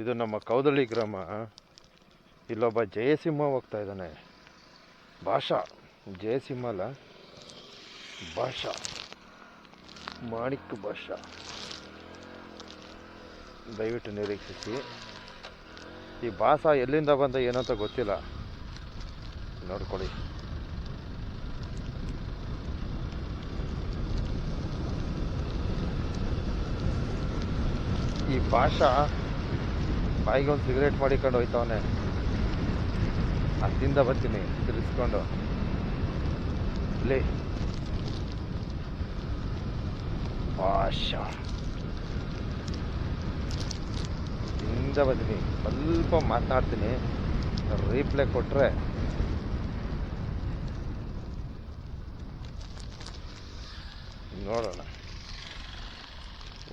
ಇದು ನಮ್ಮ ಕೌದಳ್ಳಿ ಗ್ರಾಮ. ಇಲ್ಲೊಬ್ಬ ಜಯಸಿಂಹ ಹೋಗ್ತಾ ಇದ್ದಾನೆ. ಭಾಷಾ, ಜಯಸಿಂಹ ಅಲ್ಲ, ಭಾಷಾ, ಮಾಣಿಕ್ ಭಾಷಾ. ದಯವಿಟ್ಟು ನಿರೀಕ್ಷಿಸಿ. ಈ ಭಾಷಾ ಎಲ್ಲಿಂದ ಬಂದ ಏನಂತ ಗೊತ್ತಿಲ್ಲ, ನೋಡ್ಕೊಳ್ಳಿ. ಈ ಭಾಷಾ ಬಾಯಿಗೆ ಒಂದು ಸಿಗರೇಟ್ ಮಾಡಿಕೊಂಡು ಹೋಯ್ತವನೆ. ಅಲ್ಲಿಂದ ಬರ್ತೀನಿ ತಿರ್ಗಿಸ್ಕೊಂಡು. ಲೇ ಭಾಷಾ ಇಂದ ಬರ್ತೀನಿ, ಸ್ವಲ್ಪ ಮಾತನಾಡ್ತೀನಿ. ರೀಪ್ಲೇ ಕೊಟ್ರೆ ನೋಡೋಣ.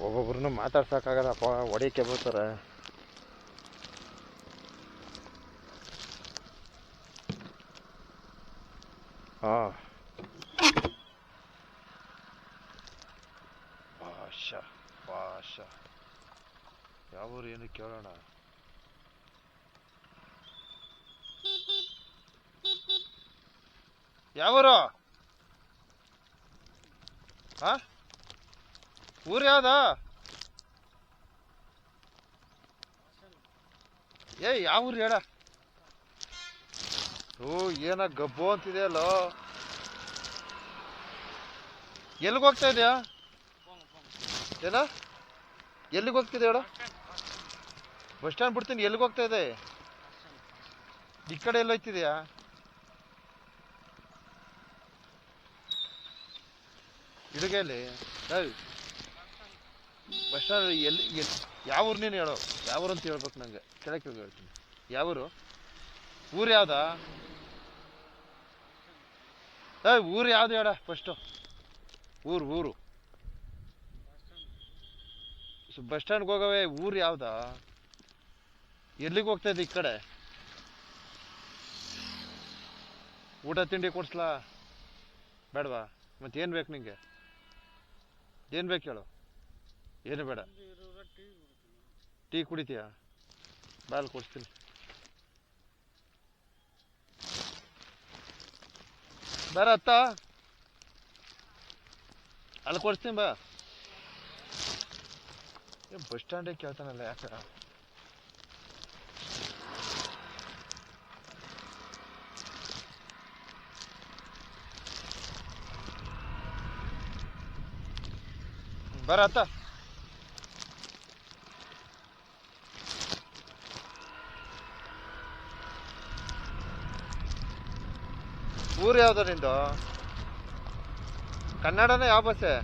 ಒಬ್ಬೊಬ್ರನ್ನ ಮಾತಾಡ್ಸೋಕ್ಕಾಗಲ್ಲಪ್ಪ, ಹೊಡಿಯೋಕ್ಕೆ ಬರ್ತಾರೆ. ಹಾಂ, ಭಾಷಾ ಭಾಷಾ ಯಾವೂರು ಏನು ಕೇಳೋಣ. ಯಾವೂರು? ಹಾಂ, ಊರು ಯಾವ್ದ? ಯಾವ ಊರು ಹೇಳ? ಓ, ಏನ ಗಬ್ಬು ಅಂತಿದೆಯಲ್ಲೋ. ಎಲ್ಲಿಗೆ ಹೋಗ್ತಾ ಇದೆಯಾ? ಏನ ಎಲ್ಲಿಗೆ ಹೋಗ್ತಿದೆ ಹೇಳ? ಬಸ್ ಸ್ಟ್ಯಾಂಡ್ ಬಿಡ್ತೀನಿ. ಎಲ್ಲಿಗೆ ಹೋಗ್ತಾ ಇದೆ? ಈ ಕಡೆ ಎಲ್ಲ ಹೋಗ್ತಿದ್ಯಾ? ಇಡುಗೆಯಲ್ಲಿ ಬಸ್ ಸ್ಟ್ಯಾಂಡ್ ಎಲ್ಲಿ? ಯಾವ ಊರು ನೀನು ಹೇಳೋ? ಯಾವ ಊರು ಅಂತ ಹೇಳ್ಬೇಕು ನಂಗೆ. ಕೆಳಕ್ಕೆ ಹೋಗಿ ಹೇಳ್ತೀನಿ. ಯಾವೂರು? ಊರು ಯಾವ್ದಾ? ಊರು ಯಾವ್ದು ಹೇಳ ಫಸ್ಟು. ಊರು ಬಸ್ ಸ್ಟ್ಯಾಂಡ್ಗೆ ಹೋಗವೆ. ಊರು ಯಾವ್ದಾ? ಎಲ್ಲಿಗೆ ಹೋಗ್ತಾ ಇದ್ದೆ? ಈ ಕಡೆ ಊಟ ತಿಂಡಿ ಕೊಡ್ಸ್ಲಾ? ಬೇಡವಾ? ಮತ್ತೇನು ಬೇಕು ನಿಂಗೆ? ಏನು ಬೇಕು ಹೇಳು? ಏನು ಬೇಡ. ಟೀ ಕುಡಿತೀಯಾ? ಬಾಲ್ ಕೊಡಿಸ್ತೀನಿ. ಬೇರೆ ಅತ್ತ ಅಲ್ಲಿ ಕೊಡಿಸ್ತೀನಿ ಬಾ. ಬಸ್ ಸ್ಟ್ಯಾಂಡೇ ಕೇಳ್ತಾನಲ್ಲ, ಯಾಕೆ? ಬರ ಅತ್ತ. ಊರು ಯಾವ್ದು ನಿಂದು? ಕನ್ನಡನೇ? ಯಾವ ಭಾಷೆ?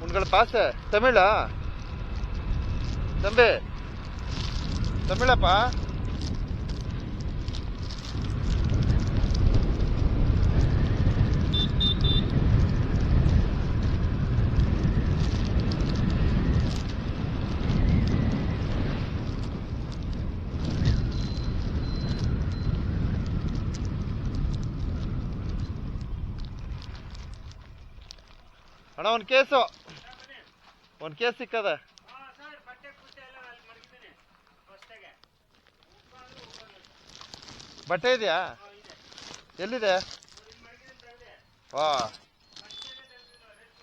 ಉನ್ಗಳ ಭಾಷೆ ತಮಿಳ? ತಂಬೆ ತಮಿಳಪ್ಪ. ಅಣ್ಣ, ಒಂದು ಕೇಸ್ ಸಿಕ್ಕದ. ಬಟ್ಟೆ ಇದೆಯಾ? ಎಲ್ಲಿದೆ? ವಾ,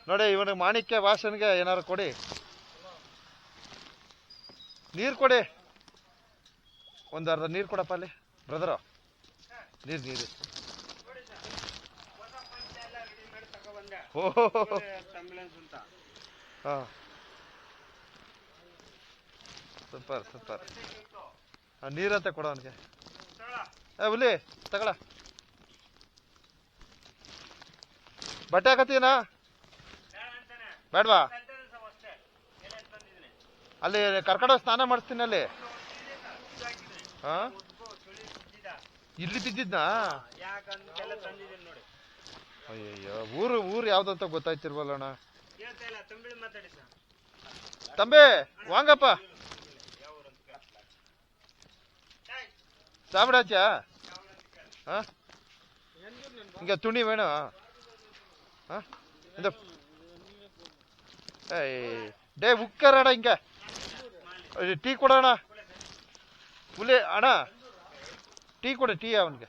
ನೋಡಿ, ಇವನಿಗೆ ಮಾಣಿಕ್ಯ ಭಾಷನ್ಗೆ ಏನಾರು ಕೊಡಿ. ನೀರು ಕೊಡಿ, ಒಂದು ಅರ್ಧ ನೀರು ಕೊಡಪ್ಪ ಅಲ್ಲಿ. ಬ್ರದರ, ನೀರು. ಓಹೋ, ಹಾಂ, ಸೂಪರ್. ನೀರಂತೆ ಕೊಡ ಅವನಿಗೆ. ಹುಲಿ ತಗೊಳ. ಬಟ್ಟೆ ಹಾಕತ್ತೀನಾ? ಬೇಡವಾ? ಅಲ್ಲಿ ಕರ್ಕೊಂಡು ಸ್ನಾನ ಮಾಡಿಸ್ತೀನಿ ಅಲ್ಲಿ. ಹಾಂ, ಇಲ್ಲಿ ಬಿದ್ದಿದ್ನಾ? ಅಯ್ಯಯ್ಯೋ, ಊರು ಯಾವ್ದಂತ ಗೊತ್ತಾಯ್ತಿರ್ವಲ್ಲಣ್ಣ. ತಂಬೆ ವಾಂಗಪ್ಪ, சாப்பிடாச்சா? இங்கே துணி வேணும். இந்த ಡೇ ಉಕ್ಕರಣ ಹಿಂಗೆ ಟೀ ಕೊಡೋಣ ಹುಲಿ ಅಣ್ಣ ಟೀ ಕೊಡಿ ಟೀ ಅವನಿಗೆ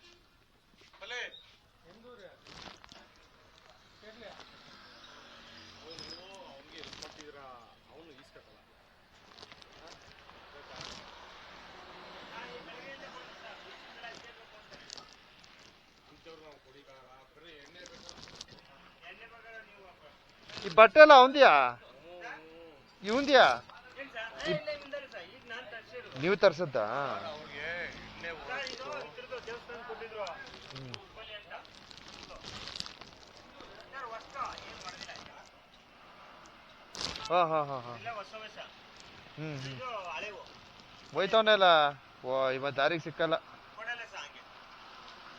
ಈ ಬಟ್ಟೆ ಎಲ್ಲ ಅವಂದ್ಯಾ ಇವಂದ್ಯಾ ನೀವು ತರ್ಸದ್ದಾ ಹಾ ಹಾ ಹಾ ಹಾ ಹೋಯ್ತವನೆಲ್ಲ ಓ ಇವ ದಾರಿಗೆ ಸಿಕ್ಕಲ್ಲ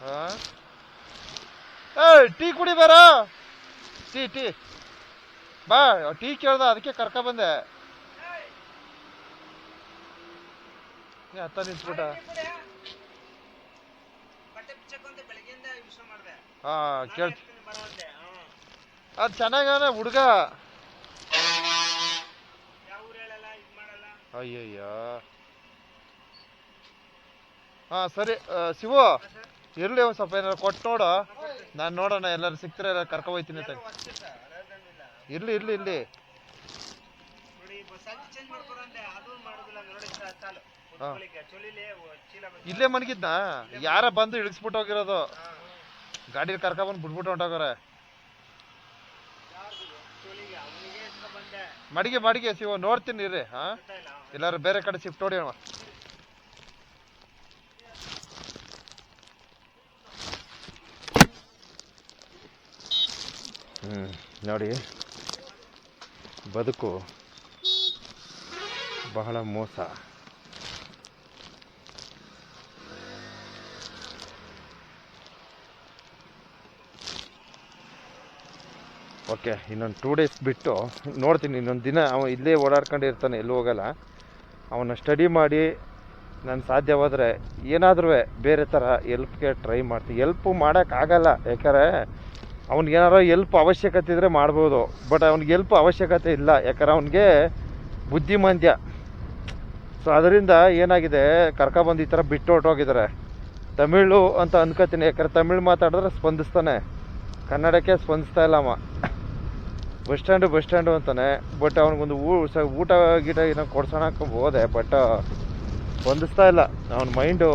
ಹಾ ಏ ಟೀ ಕುಡಿ ಬಾರ ಟೀ ಟೀ ಬಾ ಟೀ ಕೇಳ್ದ ಅದಕ್ಕೆ ಕರ್ಕ ಬಂದೆ ಹತ್ತ ನಿಂತ್ಬಿಟ್ಟ ಹಾ ಕೇಳ್ ಅದ್ ಚೆನ್ನಾಗವನೆ ಹುಡ್ಗ ಅಯ್ಯಯ್ಯ ಹಾ ಸರಿ ಶಿವು ಇರ್ಲಿ ಒಂದ್ ಸ್ವಲ್ಪ ಏನಾರು ಕೊಟ್ಟು ನೋಡು ನಾನು ನೋಡೋಣ ಎಲ್ಲಾರು ಸಿಕ್ತಾರೆ ಎಲ್ಲ ಕರ್ಕೊ ಹೋಯ್ತೀನಿ ಅಂತ ಇರ್ಲಿ ಇರ್ಲಿ ಇಲ್ಲಿ ಇಲ್ಲೇ ಮನ್ಗಿದ್ನ ಯಾರ ಬಂದು ಇಳಿಸ್ಬಿಟ್ಟು ಹೋಗಿರೋದು ಗಾಡಿಲಿ ಕರ್ಕ ಬಂದು ಬಿಟ್ಬಿಟ್ಟು ಹೊಂಟೋಗಾರೆ ಮಡಿಗೆ ಮಡಿಗೆ ಶಿವ ನೋಡ್ತೀನಿ ಇರ್ರಿ ಹಾ ಎಲ್ಲಾರು ಬೇರೆ ಕಡೆ ಶಿಫ್ಟ್ ಹೊಡಿ ಅವ ನೋಡಿ ಬದುಕು ಬಹಳ ಮೋಸ ಓಕೆ ಇನ್ನೊಂದು 2 ಡೇಸ್ ಬಿಟ್ಟು ನೋಡ್ತೀನಿ ಇನ್ನೊಂದು ದಿನ ಅವ ಇಲ್ಲೇ ಓಡಾಡ್ಕೊಂಡಿರ್ತಾನೆ ಎಲ್ಲೂ ಹೋಗಲ್ಲ ಅವನ್ನ ಸ್ಟಡಿ ಮಾಡಿ ನಾನು ಸಾಧ್ಯವಾದರೆ ಏನಾದರೂ ಬೇರೆ ಥರ ಎಲ್ಪ್ಗೆ ಟ್ರೈ ಮಾಡ್ತೀನಿ ಎಲ್ಪು ಮಾಡೋಕ್ಕಾಗಲ್ಲ ಯಾಕಂದರೆ ಅವ್ನಿಗೇನಾರು ಎಲ್ಪ್ ಅವಶ್ಯಕತೆ ಇದ್ದರೆ ಮಾಡ್ಬೋದು ಬಟ್ ಅವ್ನಿಗೆ ಎಲ್ಪ್ ಅವಶ್ಯಕತೆ ಇಲ್ಲ ಯಾಕಂದ್ರೆ ಅವನಿಗೆ ಬುದ್ಧಿಮಾಂದ್ಯ ಸೊ ಅದರಿಂದ ಏನಾಗಿದೆ ಕರ್ಕೊಬಂದು ಈ ಥರ ಬಿಟ್ಟು ಹೊರಟೋಗಿದ್ದಾರೆ ತಮಿಳು ಅಂತ ಅನ್ಕೋತೀನಿ ಯಾಕಂದ್ರೆ ತಮಿಳು ಮಾತಾಡಿದ್ರೆ ಸ್ಪಂದಿಸ್ತಾನೆ ಕನ್ನಡಕ್ಕೆ ಸ್ಪಂದಿಸ್ತಾ ಇಲ್ಲ ಅವ ಬಸ್ ಸ್ಟ್ಯಾಂಡು ಅಂತಾನೆ ಬಟ್ ಅವ್ನಿಗೊಂದು ಊಟ ಗೀಟ ಏನೋ ಕೊಡ್ಸೋಣಕ್ಕೆ ಹೋದೆ ಬಟ್ ಸ್ಪಂದಿಸ್ತಾ ಇಲ್ಲ ಅವನ ಮೈಂಡು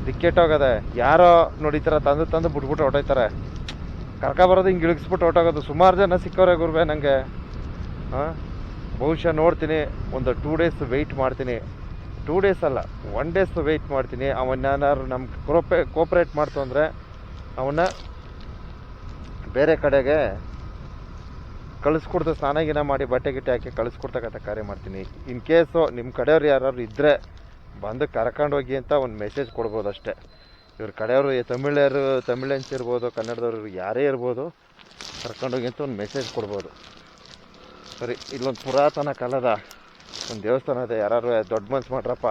ದಿಕ್ಕೆಟ್ಟೋಗದೆ ಯಾರೋ ನೋಡಿ ಈ ಥರ ತಂದು ಬಿಟ್ಬಿಟ್ಟು ಹೊಟ್ಟೋಯ್ತಾರೆ ಕರ್ಕೊಬರೋದು ಹಿಂಗೆ ಇಳಿಸ್ಬಿಟ್ಟು ಹೊಟ್ಟೋಗೋದು ಸುಮಾರು ಜನ ಸಿಕ್ಕವ್ರೆ ಗುರುವೆ ನನಗೆ ಹಾಂ ಬಹುಶಃ ನೋಡ್ತೀನಿ ಒಂದು 2 ಡೇಸ್ ವೆಯ್ಟ್ ಮಾಡ್ತೀನಿ 2 ಡೇಸ್ ಅಲ್ಲ 1 ಡೇಸ್ ವೆಯ್ಟ್ ಮಾಡ್ತೀನಿ ಅವನ್ನೇನಾದ್ರು ನಮ್ಗೆ ಕೋಪ್ರೇಟ್ ಮಾಡ್ತು ಅಂದರೆ ಅವನ್ನ ಬೇರೆ ಕಡೆಗೆ ಕಳಿಸ್ಕೊಡ್ತು ಸ್ನಾನ ಗಿನ ಮಾಡಿ ಬಟ್ಟೆ ಗಿಟ್ಟೆ ಹಾಕಿ ಕಳಿಸ್ಕೊಡ್ತಕ್ಕಂಥ ಕಾರ್ಯ ಮಾಡ್ತೀನಿ ಇನ್ ಕೇಸು ನಿಮ್ಮ ಕಡೆಯವ್ರು ಯಾರು ಇದ್ದರೆ ಬಂದು ಕರ್ಕೊಂಡೋಗಿ ಅಂತ ಒಂದು ಮೆಸೇಜ್ ಕೊಡ್ಬೋದು ಅಷ್ಟೇ ಇವ್ರ ಕಡೆಯವರು ತಮಿಳಿಯನ್ಸ್ ಇರ್ಬೋದು ಕನ್ನಡದವ್ರು ಯಾರೇ ಇರ್ಬೋದು ಕರ್ಕೊಂಡೋಗಿ ಅಂತ ಒಂದು ಮೆಸೇಜ್ ಕೊಡ್ಬೋದು ಸರಿ ಇಲ್ಲೊಂದು ಪುರಾತನ ಕಾಲದ ಒಂದು ದೇವಸ್ಥಾನ ಇದೆ ಯಾರು ದೊಡ್ಡ ಮನ್ಸು ಮಾಡ್ರಪ್ಪ